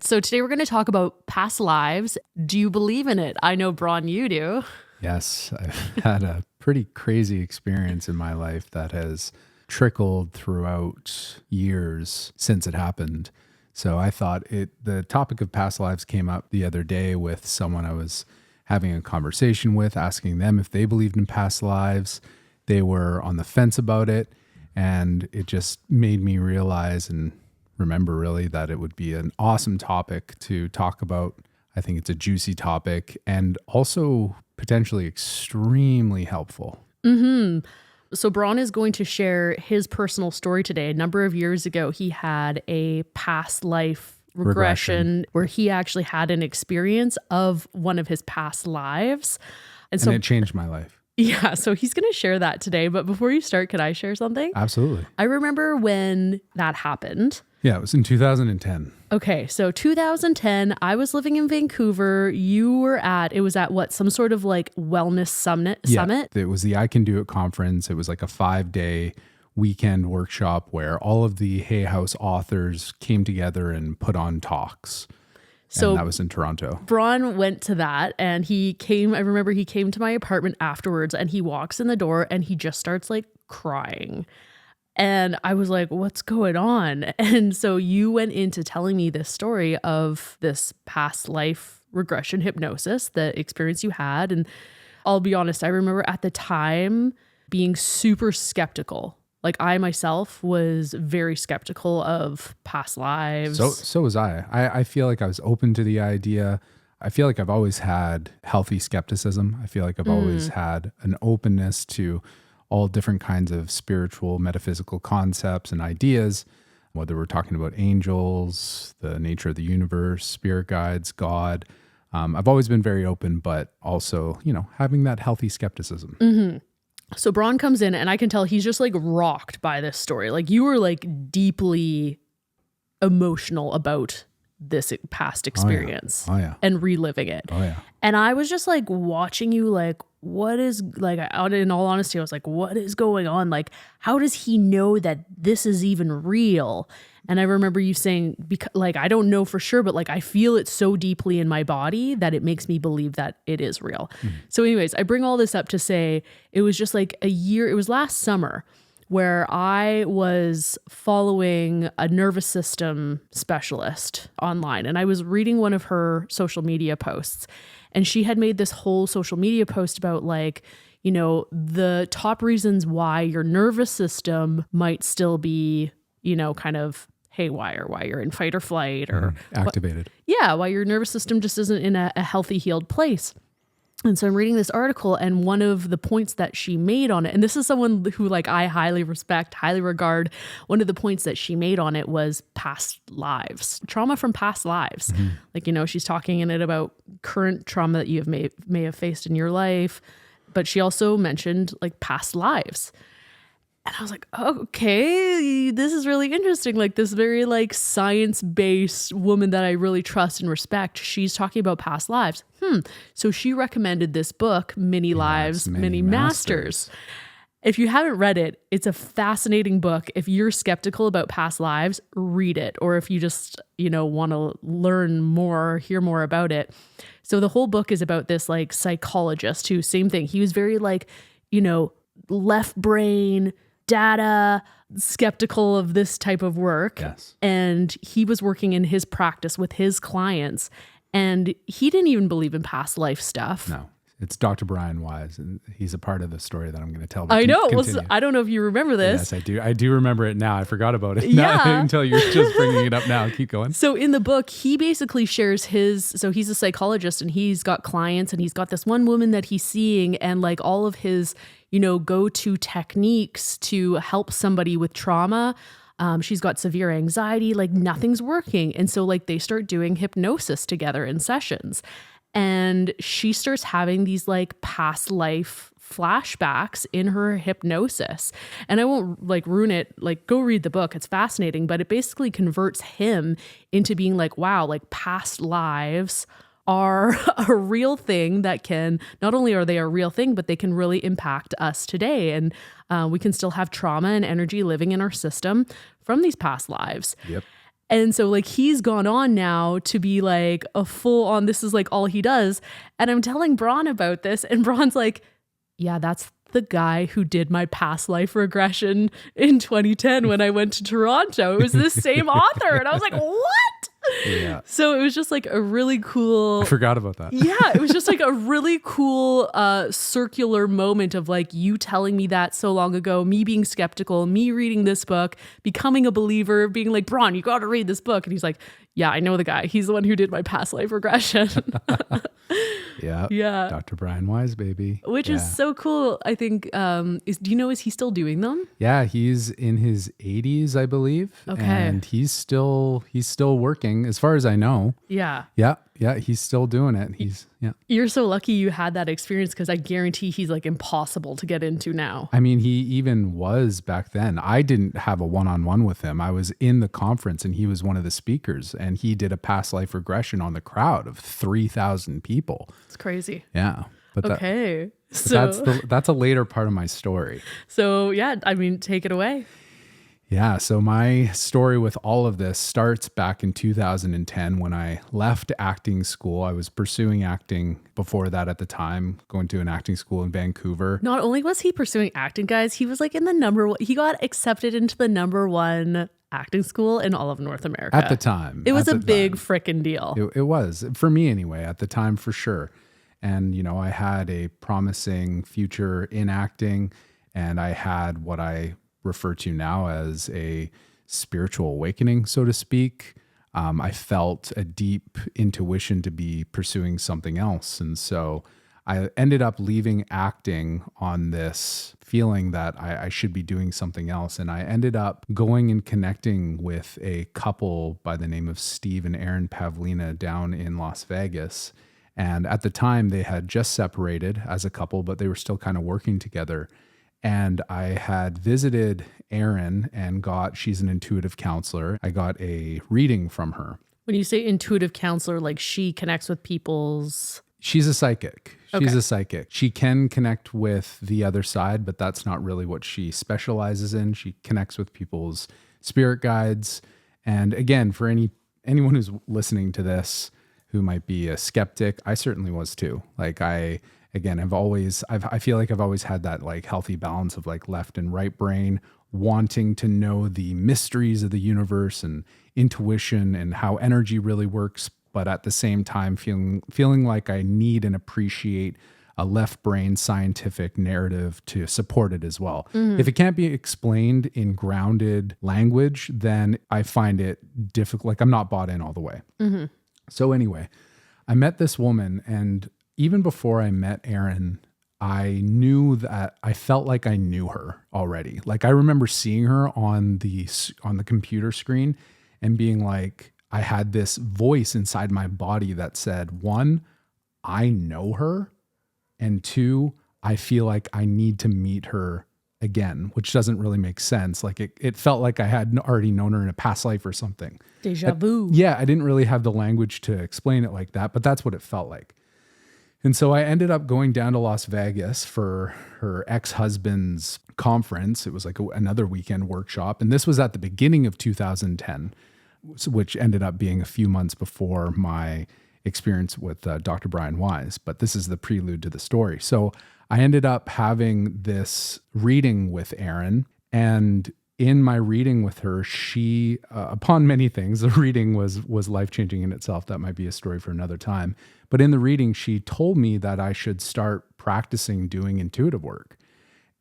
So today we're going to talk about past lives. Do you believe in it? I know, Bron, you do. Yes, I've had a pretty crazy experience in my life that has trickled throughout years since it happened. So I thought the topic of past lives came up the other day with someone I was having a conversation with, asking them if they believed in past lives. They were on the fence about it, and it just made me realize and remember really that it would be an awesome topic to talk about. I think it's a juicy topic and also potentially extremely helpful. Mm-hmm. So Bron is going to share his personal story today. A number of years ago, he had a past life regression where he actually had an experience of one of his past lives. And it changed my life. Yeah, so he's going to share that today. But before you start, could I share something? Absolutely. I remember when that happened. Yeah, it was in 2010. Okay, so 2010, I was living in Vancouver. You were it was at what, some sort of like wellness summit? It was the I Can Do It conference. It was like a 5-day weekend workshop where all of the Hay House authors came together and put on talks. So that was in Toronto. Bron went to that and I remember he came to my apartment afterwards and he walks in the door and he just starts like crying. And I was like, what's going on? And so you went into telling me this story of this past life regression hypnosis, the experience you had. And I'll be honest, I remember at the time being super skeptical. Like I myself was very skeptical of past lives. So was I. I feel like I was open to the idea. I feel like I've always had healthy skepticism. I feel like I've always had an openness to all different kinds of spiritual, metaphysical concepts and ideas, whether we're talking about angels, the nature of the universe, spirit guides, God. I've always been very open, but also, having that healthy skepticism. Mm-hmm. So Bron comes in and I can tell he's just like rocked by this story. Like you were like deeply emotional about this past experience and reliving it. Oh yeah. And I was just like watching you like, what is like, in all honesty, I was like, what is going on? Like, how does he know that this is even real? And I remember you saying, like, I don't know for sure, but like, I feel it so deeply in my body that it makes me believe that it is real. Mm-hmm. So anyways, I bring all this up to say it was just like it was last summer where I was following a nervous system specialist online. And I was reading one of her social media posts. And she had made this whole social media post about like, the top reasons why your nervous system might still be, kind of haywire, why you're in fight or flight or activated. Why your nervous system just isn't in a healthy, healed place. And so I'm reading this article and one of the points that she made on it, and this is someone who like I highly respect, highly regard, one of the points that she made on it was past lives, trauma from past lives. Mm-hmm. Like, she's talking in it about current trauma that you may have faced in your life, but she also mentioned like past lives. And I was like, okay, this is really interesting. Like this very like science-based woman that I really trust and respect. She's talking about past lives. So she recommended this book, Many Lives, Many Masters. If you haven't read it, it's a fascinating book. If you're skeptical about past lives, read it. Or if you just, want to learn more, hear more about it. So the whole book is about this like psychologist who, same thing. He was very like, left brain, data, skeptical of this type of work. Yes. And he was working in his practice with his clients and he didn't even believe in past life stuff. No, it's Dr. Brian Weiss, and he's a part of the story that I'm going to tell. I know. Well, I don't know if you remember this. Yes, I do. I do remember it now. I forgot about it. Yeah. Until you're just bringing it up now. Keep going. So in the book, he basically shares so he's a psychologist and he's got clients and he's got this one woman that he's seeing and like all of his, go-to techniques to help somebody with trauma. She's got severe anxiety, like nothing's working. And so like they start doing hypnosis together in sessions. And she starts having these like past life flashbacks in her hypnosis. And I won't like ruin it, like go read the book. It's fascinating, but it basically converts him into being like, wow, like past lives are a real thing that can, not only are they a real thing, but they can really impact us today. And we can still have trauma and energy living in our system from these past lives. Yep. And so like he's gone on now to be like a full on, this is like all he does. And I'm telling Bron about this, and Bron's like, yeah, that's the guy who did my past life regression in 2010 when I went to Toronto. It was this same author. And I was like, what? Yeah. So it was just like a really cool. I forgot about that. Yeah, it was just like a really cool circular moment of like you telling me that so long ago, me being skeptical, me reading this book, becoming a believer, being like, Bron, you got to read this book. And he's like, yeah, I know the guy. He's the one who did my past life regression. Yeah. Yeah. Dr. Brian Weiss, baby. Which is so cool. I think, is he still doing them? Yeah, he's in his 80s, I believe. Okay. And he's still working as far as I know. Yeah. Yeah, he's still doing it. You're so lucky you had that experience, because I guarantee he's like impossible to get into now. I mean, he even was back then. I didn't have a one-on-one with him. I was in the conference and he was one of the speakers, and he did a past life regression on the crowd of 3,000 people. It's crazy. Yeah. But Okay. that's a later part of my story. So yeah, I mean, take it away. Yeah, so my story with all of this starts back in 2010 when I left acting school. I was pursuing acting before that at the time, going to an acting school in Vancouver. Not only was he pursuing acting, guys, he was like in the number one, he got accepted into the #1 acting school in all of North America. At the time. It was a big frickin' deal. It was, for me anyway, at the time for sure. And, I had a promising future in acting, and I had what I refer to now as a spiritual awakening, so to speak. I felt a deep intuition to be pursuing something else. And so I ended up leaving acting on this feeling that I should be doing something else. And I ended up going and connecting with a couple by the name of Steve and Erin Pavlina down in Las Vegas. And at the time, they had just separated as a couple, but they were still kind of working together. And I had visited Erin and she's an intuitive counselor. I got a reading from her. When you say intuitive counselor, like she connects with people's... She's a psychic. She's Okay. a psychic. She can connect with the other side, but that's not really what she specializes in. She connects with people's spirit guides. And again, for anyone who's listening to this who might be a skeptic, I certainly was too. Like I feel like I've always had that like healthy balance of like left and right brain, wanting to know the mysteries of the universe and intuition and how energy really works, but at the same time feeling like I need and appreciate a left brain scientific narrative to support it as well. If it can't be explained in grounded language, then I find it difficult. Like I'm not bought in all the way. So anyway, I met this woman, and even before I met Erin, I knew that I felt like I knew her already. Like I remember seeing her on the computer screen and being like, I had this voice inside my body that said, 1, I know her, and 2, I feel like I need to meet her again, which doesn't really make sense. Like it felt like I had already known her in a past life or something. Deja vu. Yeah, I didn't really have the language to explain it like that, but that's what it felt like. And so I ended up going down to Las Vegas for her ex-husband's conference. It was like another weekend workshop. And this was at the beginning of 2010, which ended up being a few months before my experience with Dr. Brian Weiss. But this is the prelude to the story. So I ended up having this reading with Erin, and in my reading with her, she, upon many things, the reading was life-changing in itself. That might be a story for another time. But in the reading, she told me that I should start practicing doing intuitive work,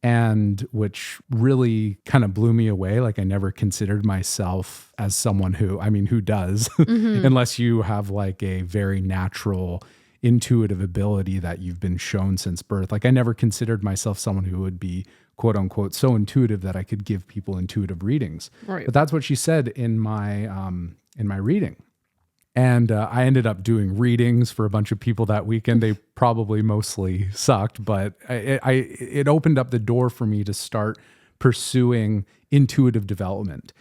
and which really kind of blew me away. Like I never considered myself as someone who does, unless you have like a very natural intuitive ability that you've been shown since birth. Like I never considered myself someone who would be quote unquote so intuitive that I could give people intuitive readings. Right. But that's what she said in my reading. And I ended up doing readings for a bunch of people that weekend. They probably mostly sucked, but it opened up the door for me to start pursuing intuitive development.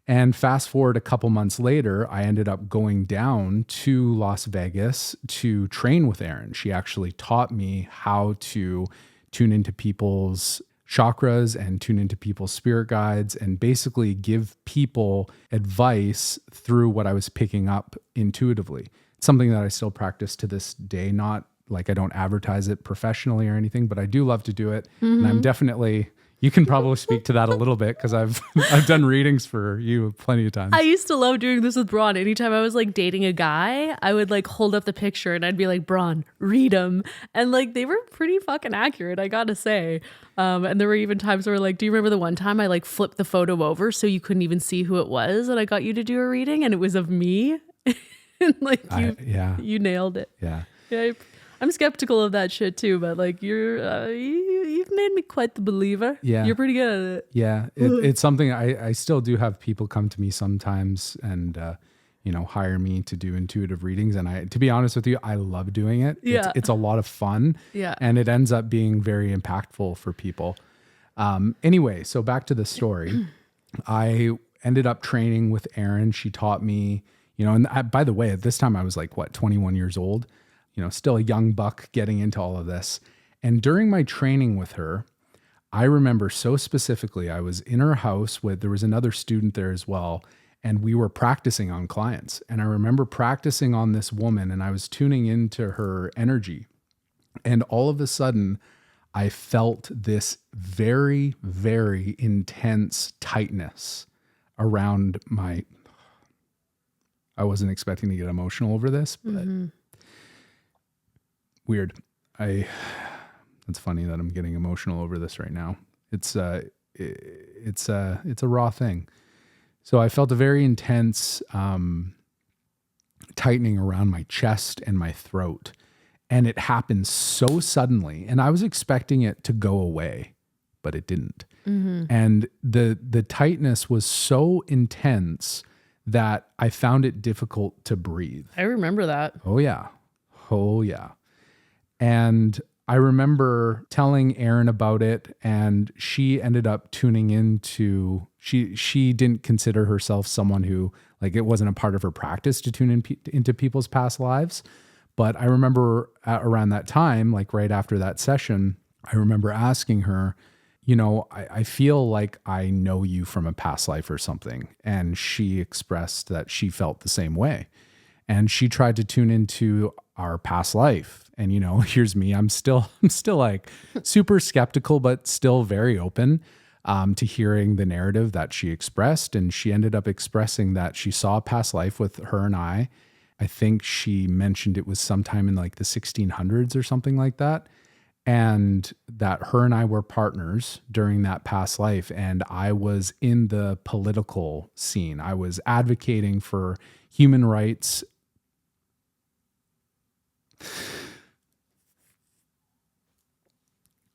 And fast forward a couple months later, I ended up going down to Las Vegas to train with Erin. She actually taught me how to tune into people's chakras and tune into people's spirit guides and basically give people advice through what I was picking up intuitively. It's something that I still practice to this day, not like I don't advertise it professionally or anything, but I do love to do it. And I'm definitely, you can probably speak to that a little bit because I've done readings for you plenty of times. I used to love doing this with Bron. Anytime I was like dating a guy, I would like hold up the picture and I'd be like, Bron, read them. And like they were pretty fucking accurate, I gotta say. And there were even times where like, do you remember the one time I like flipped the photo over so you couldn't even see who it was? And I got you to do a reading and it was of me. And like you nailed it. Yeah. I'm skeptical of that shit too, but like you've made me quite the believer. Yeah. You're pretty good at it. Yeah. It's something I still do have people come to me sometimes and, hire me to do intuitive readings. And to be honest with you, I love doing it. Yeah. It's a lot of fun. Yeah. And it ends up being very impactful for people. Anyway, so back to the story. I ended up training with Erin. She taught me, by the way, at this time I was like, 21 years old, still a young buck getting into all of this. And during my training with her, I remember so specifically, I was in her house there was another student there as well. And we were practicing on clients. And I remember practicing on this woman and I was tuning into her energy. And all of a sudden, I felt this very, very intense tightness around I wasn't expecting to get emotional over this, but weird. It's funny that I'm getting emotional over this right now. It's a raw thing. So I felt a very intense tightening around my chest and my throat. And it happened so suddenly. And I was expecting it to go away, but it didn't. And the tightness was so intense that I found it difficult to breathe. I remember that. Oh, yeah. And I remember telling Erin about it, and she ended up tuning into, she didn't consider herself someone who, like, it wasn't a part of her practice to tune into people's past lives. But I remember around that time, like right after that session, I remember asking her, I feel like I know you from a past life or something. And she expressed that she felt the same way. And she tried to tune into our past life. And, here's me. I'm still like super skeptical, but still very open to hearing the narrative that she expressed. And she ended up expressing that she saw a past life with her and I. I think she mentioned it was sometime in like the 1600s or something like that. And that her and I were partners during that past life. And I was in the political scene. I was advocating for human rights.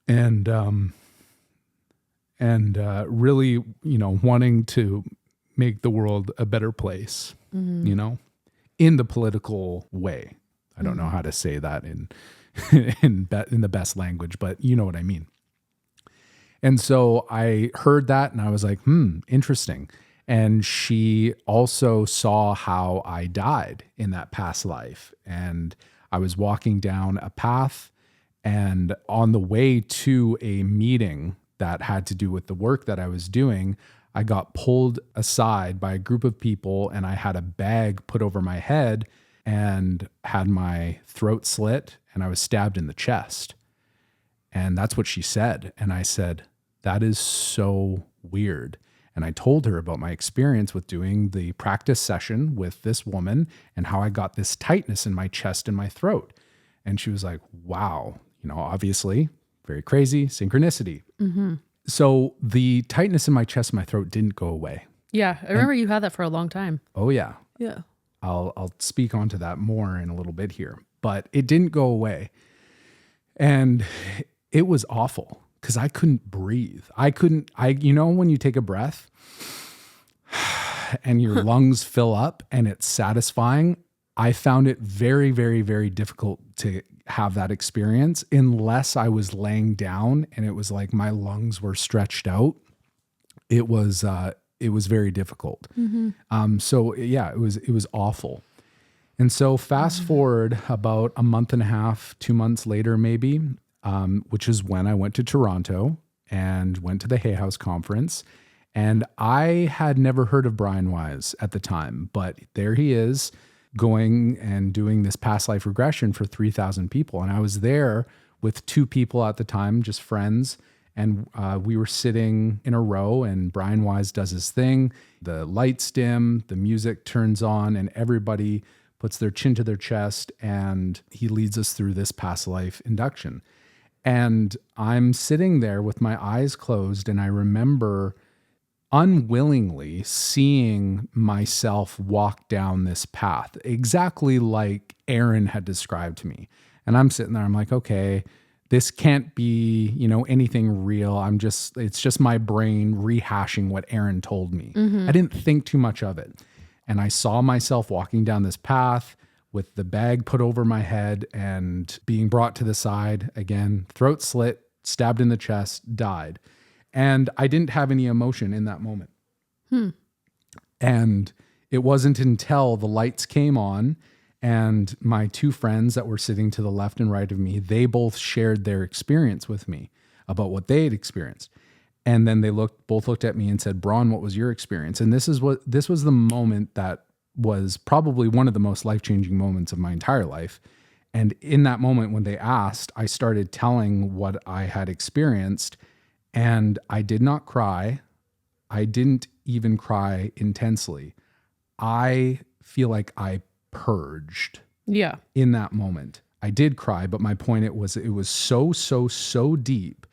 And really, wanting to make the world a better place, in the political way. I don't know how to say that in the best language, but you know what I mean. And so I heard that and I was like, interesting. And she also saw how I died in that past life. And I was walking down a path, and on the way to a meeting that had to do with the work that I was doing, I got pulled aside by a group of people, and I had a bag put over my head and had my throat slit, and I was stabbed in the chest. And that's what she said. And I said, that is so weird. And I told her about my experience with doing the practice session with this woman and how I got this tightness in my chest and my throat. And she was like, wow, obviously very crazy synchronicity. So the tightness in my chest and my throat didn't go away. Yeah. I remember you had that for a long time. Oh yeah. Yeah. I'll speak onto that more in a little bit here, but it didn't go away. And it was awful because I couldn't breathe. When you take a breath and your lungs fill up and it's satisfying, I found it very, very, very difficult to have that experience unless I was laying down and it was like my lungs were stretched out. It was very difficult. So yeah, it was awful. And so fast forward about a month and a half, 2 months later, maybe, which is when I went to Toronto and went to the Hay House conference. And I had never heard of Brian Weiss at the time, but there he is going and doing this past life regression for 3,000 people. And I was there with 2 people at the time, just friends. And we were sitting in a row, and Brian Weiss does his thing. The lights dim, the music turns on, and everybody puts their chin to their chest, and he leads us through this past life induction. And I'm sitting there with my eyes closed, and I remember unwillingly seeing myself walk down this path, exactly like Aaron had described to me. And I'm sitting there, I'm like, okay, this can't be, anything real. It's just my brain rehashing what Aaron told me. I didn't think too much of it. And I saw myself walking down this path with the bag put over my head and being brought to the side again, throat slit, stabbed in the chest, died. And I didn't have any emotion in that moment. And it wasn't until the lights came on and my 2 friends that were sitting to the left and right of me, they both shared their experience with me about what they had experienced. And then they both looked at me and said, Bron, what was your experience? And this was the moment that was probably one of the most life-changing moments of my entire life. And in that moment, when they asked, I started telling what I had experienced. And I did not cry. I didn't even cry intensely. I feel like I purged. Yeah. In that moment. I did cry, but my point it was so deep.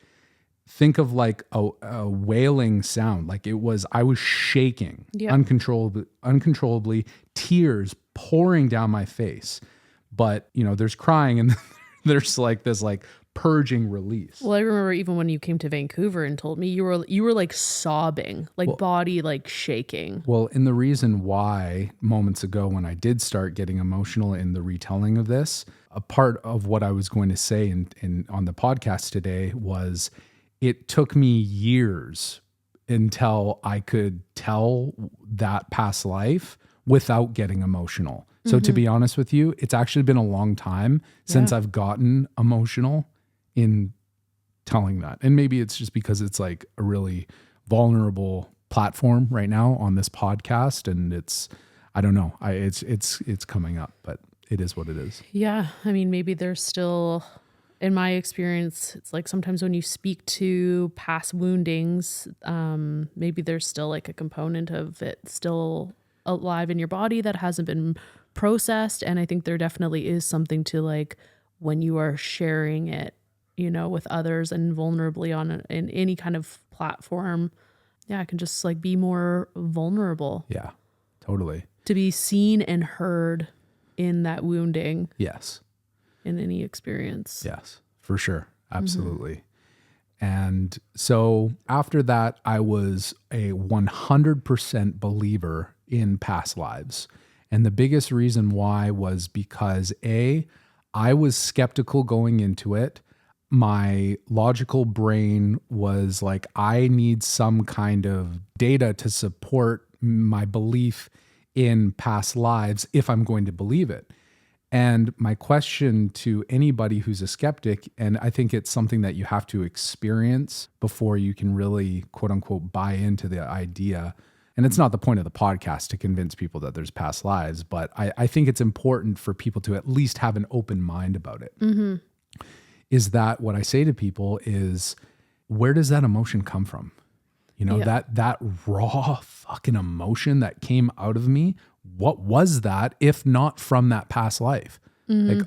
Think of like a wailing sound. Like I was shaking uncontrollably, tears pouring down my face. But, there's crying and there's like this purging release. Well, I remember even when you came to Vancouver and told me you were like sobbing, body like shaking. Well, and the reason why moments ago when I did start getting emotional in the retelling of this, a part of what I was going to say in on the podcast today was it took me years until I could tell that past life without getting emotional. So to be honest with you, it's actually been a long time since I've gotten emotional in telling that. And maybe it's just because it's like a really vulnerable platform right now on this podcast. And I don't know, it's coming up, but it is what it is. Yeah. I mean, maybe there's still, in my experience, it's like sometimes when you speak to past woundings, maybe there's still like a component of it still alive in your body that hasn't been processed. And I think there definitely is something to like when you are sharing it, with others and vulnerably in any kind of platform. Yeah, I can just like be more vulnerable. Yeah, totally. To be seen and heard in that wounding. Yes. In any experience. Yes, for sure. Absolutely. And so after that, I was a 100% believer in past lives. And the biggest reason why was because I was skeptical going into it. My logical brain was like, I need some kind of data to support my belief in past lives if I'm going to believe it. And my question to anybody who's a skeptic, and I think it's something that you have to experience before you can really, quote unquote, buy into the idea. And it's not the point of the podcast to convince people that there's past lives, but I think it's important for people to at least have an open mind about it. Is that what I say to people is, where does that emotion come from? That raw fucking emotion that came out of me, what was that if not from that past life? Like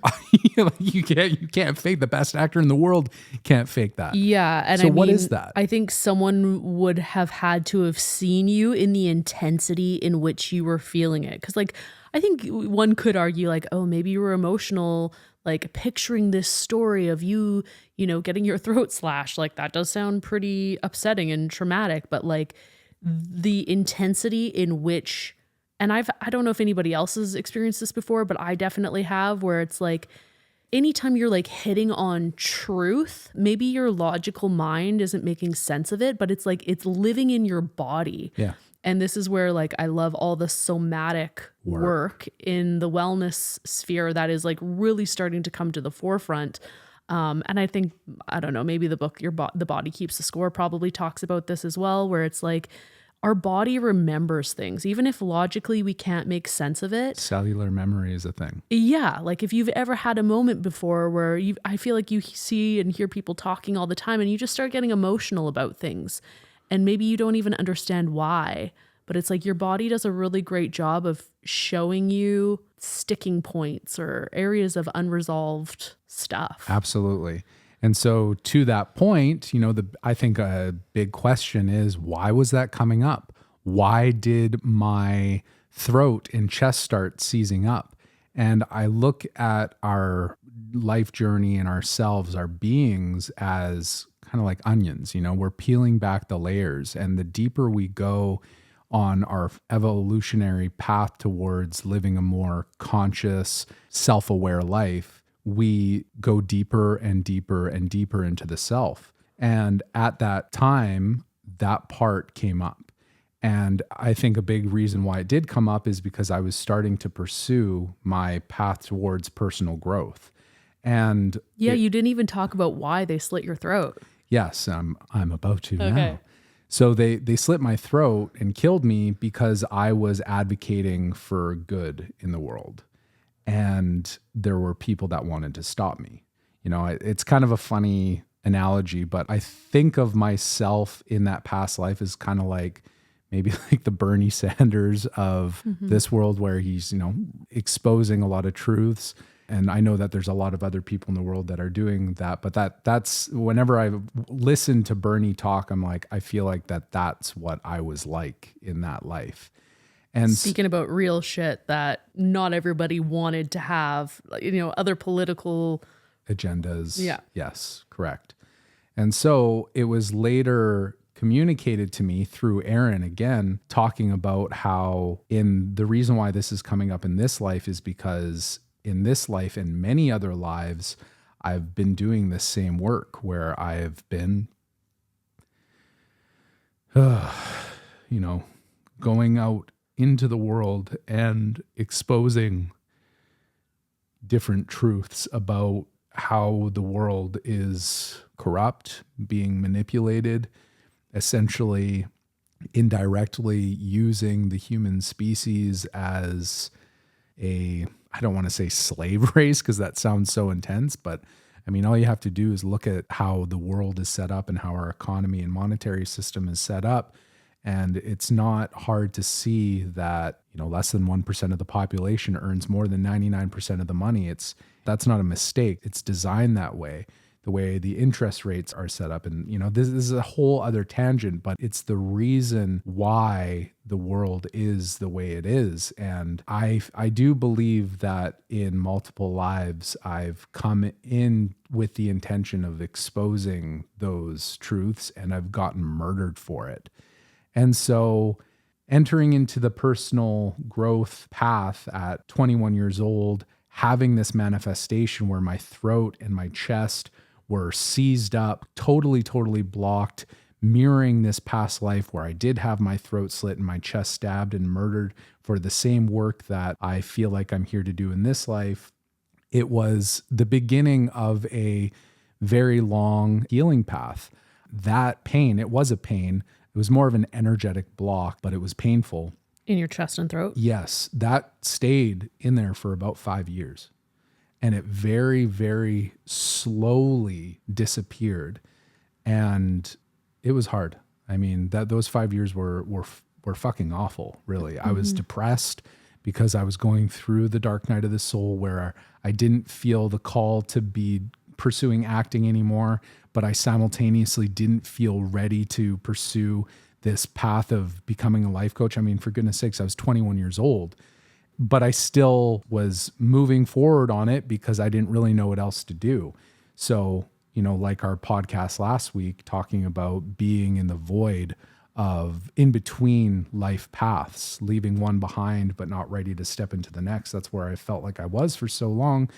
you can't fake. The best actor in the world can't fake that. Yeah. And so what is that? I think someone would have had to have seen you in the intensity in which you were feeling it. Cause like, I think one could argue like, oh, maybe you were emotional, like picturing this story of you, getting your throat slashed. Like that does sound pretty upsetting and traumatic, but like the intensity in which, and I don't know if anybody else has experienced this before, but I definitely have, where it's like, anytime you're like hitting on truth, maybe your logical mind isn't making sense of it, but it's like, it's living in your body. Yeah. And this is where like, I love all the somatic work in the wellness sphere that is like really starting to come to the forefront And I think, I don't know, maybe the book, The Body Keeps the Score probably talks about this as well, where it's like our body remembers things, even if logically we can't make sense of it. Cellular memory is a thing. Yeah. Like if you've ever had a moment before where I feel like you see and hear people talking all the time and you just start getting emotional about things and maybe you don't even understand why, but it's like your body does a really great job of showing you sticking points or areas of unresolved stuff. Absolutely. And so to that point, I think a big question is, why was that coming up? Why did my throat and chest start seizing up? And I look at our life journey and ourselves, our beings, as kind of like onions. We're peeling back the layers, and the deeper we go on our evolutionary path towards living a more conscious, self-aware life, we go deeper and deeper and deeper into the self. And at that time, that part came up. And I think a big reason why it did come up is because I was starting to pursue my path towards personal growth. And you didn't even talk about why they slit your throat. Yes, I'm about to now. So they slit my throat and killed me because I was advocating for good in the world. And there were people that wanted to stop me. It's kind of a funny analogy, but I think of myself in that past life as kind of like maybe like the Bernie Sanders of this world, where he's, exposing a lot of truths. And I know that there's a lot of other people in the world that are doing that, but that's whenever I listen to Bernie talk, I'm like, I feel like that's what I was like in that life. And speaking about real shit that not everybody wanted to have, other political agendas. Yeah. Yes, correct. And so it was later communicated to me through Aaron again, talking about how the reason why this is coming up in this life is because in this life and many other lives, I've been doing this same work where I've been, going out into the world and exposing different truths about how the world is corrupt, being manipulated, essentially indirectly using the human species as I don't want to say slave race because that sounds so intense, but I mean, all you have to do is look at how the world is set up and how our economy and monetary system is set up. And it's not hard to see that, less than 1% of the population earns more than 99% of the money. That's not a mistake. It's designed that way, the way the interest rates are set up. And, this is a whole other tangent, but it's the reason why the world is the way it is. And I do believe that in multiple lives, I've come in with the intention of exposing those truths, and I've gotten murdered for it. And so entering into the personal growth path at 21 years old, having this manifestation where my throat and my chest were seized up, totally blocked, mirroring this past life where I did have my throat slit and my chest stabbed and murdered for the same work that I feel like I'm here to do in this life. It was the beginning of a very long healing path. That pain, it was a pain. It was more of an energetic block, but it was painful. In your chest and throat? Yes, that stayed in there for about 5 years. And it very, very slowly disappeared. And it was hard. I mean, those 5 years were fucking awful, really. I was depressed because I was going through the dark night of the soul where I didn't feel the call to be pursuing acting anymore, but I simultaneously didn't feel ready to pursue this path of becoming a life coach. I mean, for goodness sakes, I was 21 years old, but I still was moving forward on it because I didn't really know what else to do. So, like our podcast last week, talking about being in the void of in between life paths, leaving one behind, but not ready to step into the next. That's where I felt like I was for so long,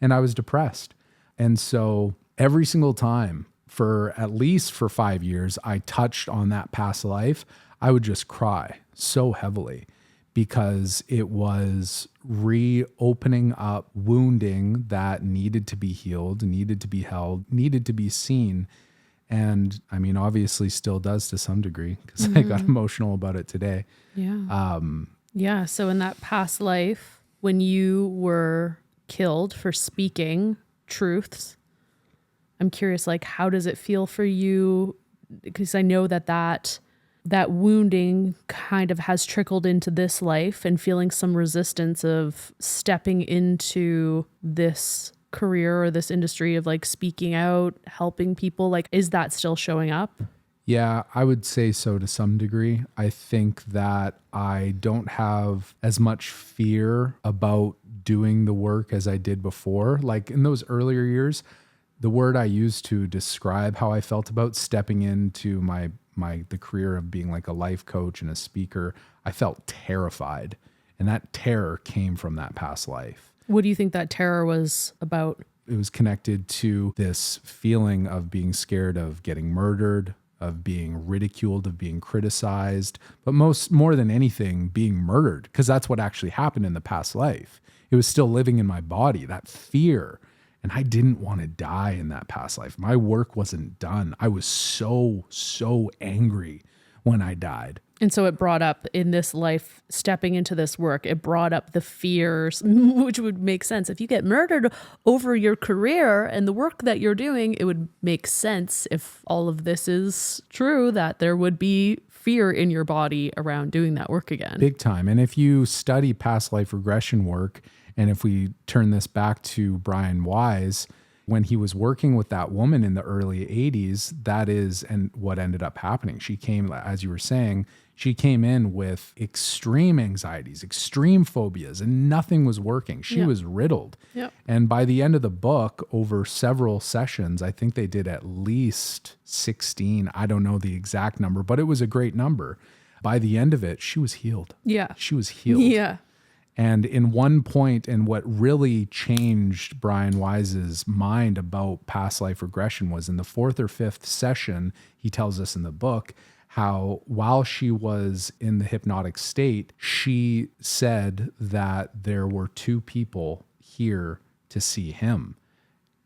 and I was depressed. And so every single time for at least for 5 years, I touched on that past life, I would just cry so heavily because it was reopening up wounding that needed to be healed, needed to be held, needed to be seen. And I mean, obviously still does to some degree, because I got emotional about it today. Yeah. Yeah. So in that past life, when you were killed for speaking truths, I'm curious, like, how does it feel for you? Because I know that wounding kind of has trickled into this life, and feeling some resistance of stepping into this career or this industry of like speaking out, helping people. Like, is that still showing up? Yeah, I would say so to some degree. I think that I don't have as much fear about doing the work as I did before. Like in those earlier years, the word I used to describe how I felt about stepping into the career of being like a life coach and a speaker, I felt terrified. And that terror came from that past life. What do you think that terror was about? It was connected to this feeling of being scared of getting murdered, of being ridiculed, of being criticized, but more than anything, being murdered, because that's what actually happened in the past life. It was still living in my body, that fear. And I didn't want to die in that past life. My work wasn't done. I was so angry when I died. And so it brought up in this life, stepping into this work, it brought up the fears, which would make sense. If you get murdered over your career and the work that you're doing, it would make sense, if all of this is true, that there would be fear in your body around doing that work again. Big time. And if you study past life regression work, and if we turn this back to Brian Weiss, when he was working with that woman in the early 80s, that is, and what ended up happening. She came, as you were saying, she came in with extreme anxieties, extreme phobias, and nothing was working. She was riddled. Yep. And by the end of the book, over several sessions, I think they did at least 16. I don't know the exact number, but it was a great number. By the end of it, she was healed. Yeah. She was healed. Yeah. And in one point, and what really changed Brian Weiss's mind about past life regression was in the 4th or 5th session, he tells us in the book, how while she was in the hypnotic state, she said that there were 2 people here to see him.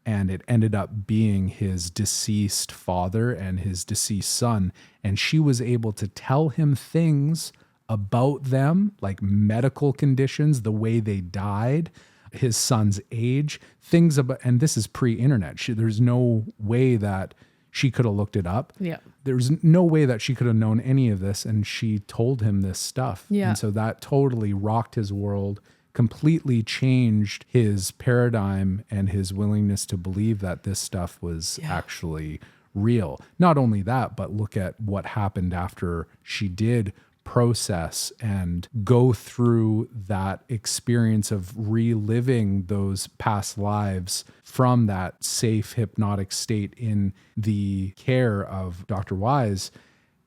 And it ended up being his deceased father and his deceased son. And she was able to tell him things about them, like medical conditions, the way they died, his son's age, things about, and this is pre-internet. There's no way that she could have looked it up. Yeah. There's no way that she could have known any of this. And she told him this stuff. Yeah. And so that totally rocked his world, completely changed his paradigm and his willingness to believe that this stuff was actually real. Not only that, but look at what happened after she did process and go through that experience of reliving those past lives from that safe hypnotic state in the care of Dr. Weiss.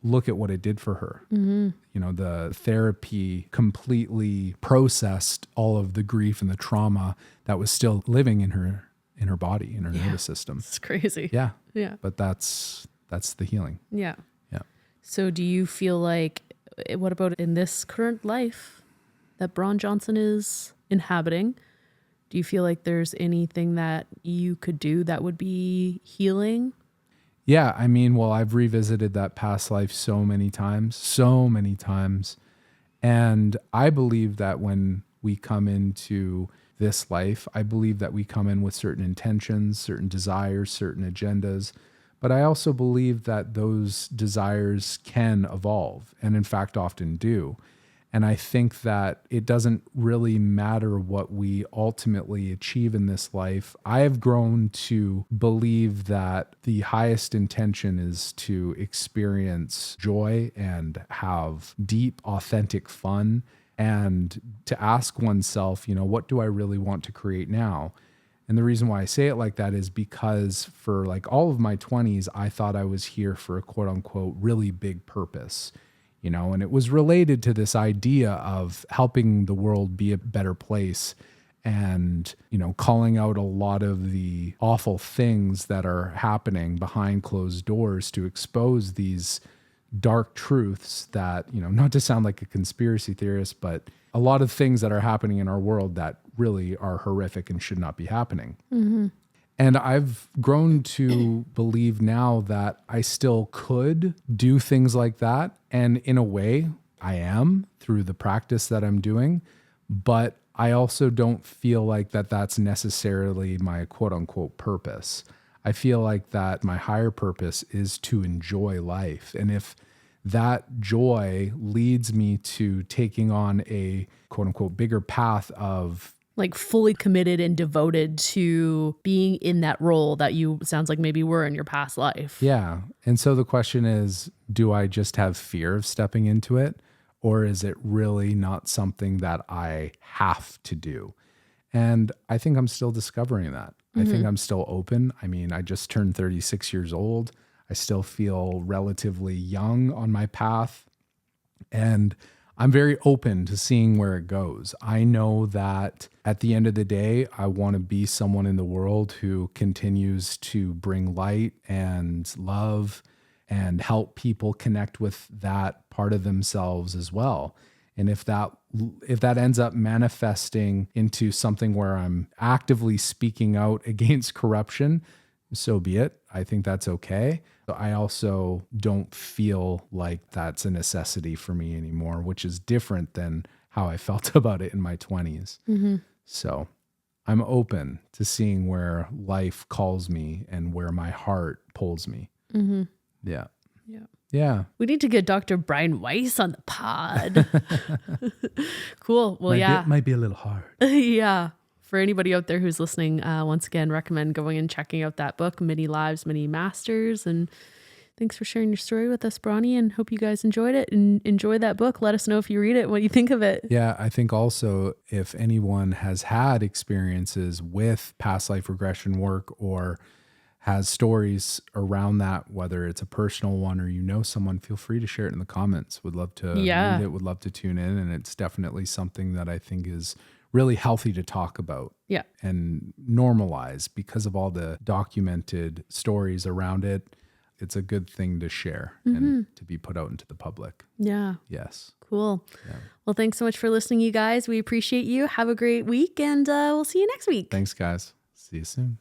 Look at what it did for her. Mm-hmm. You know, the therapy completely processed all of the grief and the trauma that was still living in her body, in her nervous system. It's crazy. Yeah. Yeah. But that's the healing. Yeah. Yeah. So do you feel like, what about in this current life that Bron Johnson is inhabiting? Do you feel like there's anything that you could do that would be healing? Yeah, I mean, well, I've revisited that past life so many times. And I believe that when we come into this life, I believe that we come in with certain intentions, certain desires, certain agendas. But I also believe that those desires can evolve, and in fact often do. And I think that it doesn't really matter what we ultimately achieve in this life. I have grown to believe that the highest intention is to experience joy and have deep, authentic fun, and to ask oneself, you know, what do I really want to create now? And the reason why I say it like that is because for like all of my 20s, I thought I was here for a quote unquote really big purpose, you know, and it was related to this idea of helping the world be a better place and, you know, calling out a lot of the awful things that are happening behind closed doors to expose these dark truths that, not to sound like a conspiracy theorist, but a lot of things that are happening in our world that really are horrific and should not be happening. And I've grown to believe now that I still could do things like that. And in a way, I am through the practice that I'm doing. But I also don't feel like that's necessarily my quote unquote purpose. I feel like that my higher purpose is to enjoy life. And if that joy leads me to taking on a quote unquote bigger path of like fully committed and devoted to being in that role that you sounds like maybe were in your past life. Yeah. And so the question is, do I just have fear of stepping into it? Or is it really not something that I have to do? And I think I'm still discovering that. I think I'm still open. I mean, I just turned 36 years old. I still feel relatively young on my path. And I'm very open to seeing where it goes. I know that at the end of the day, I want to be someone in the world who continues to bring light and love and help people connect with that part of themselves as well. And if that ends up manifesting into something where I'm actively speaking out against corruption, so be it. I think that's okay. But I also don't feel like that's a necessity for me anymore, which is different than how I felt about it in my 20s. So I'm open to seeing where life calls me and where my heart pulls me. Yeah. Yeah. We need to get Dr. Brian Weiss on the pod. Cool. Well, It might be a little hard. Yeah. For anybody out there who's listening, once again, recommend going and checking out that book, Many Lives, Many Masters. And thanks for sharing your story with us, Bronnie, and hope you guys enjoyed it and enjoy that book. Let us know if you read it, what you think of it. Yeah, I think also if anyone has had experiences with past life regression work or has stories around that, whether it's a personal one or someone, feel free to share it in the comments. Would love to read it, would love to tune in. And it's definitely something that I think is really healthy to talk about and normalize because of all the documented stories around it. It's a good thing to share and to be put out into the public. Yeah. Yes. Cool. Yeah. Well, thanks so much for listening, you guys. We appreciate you. Have a great week and we'll see you next week. Thanks, guys. See you soon.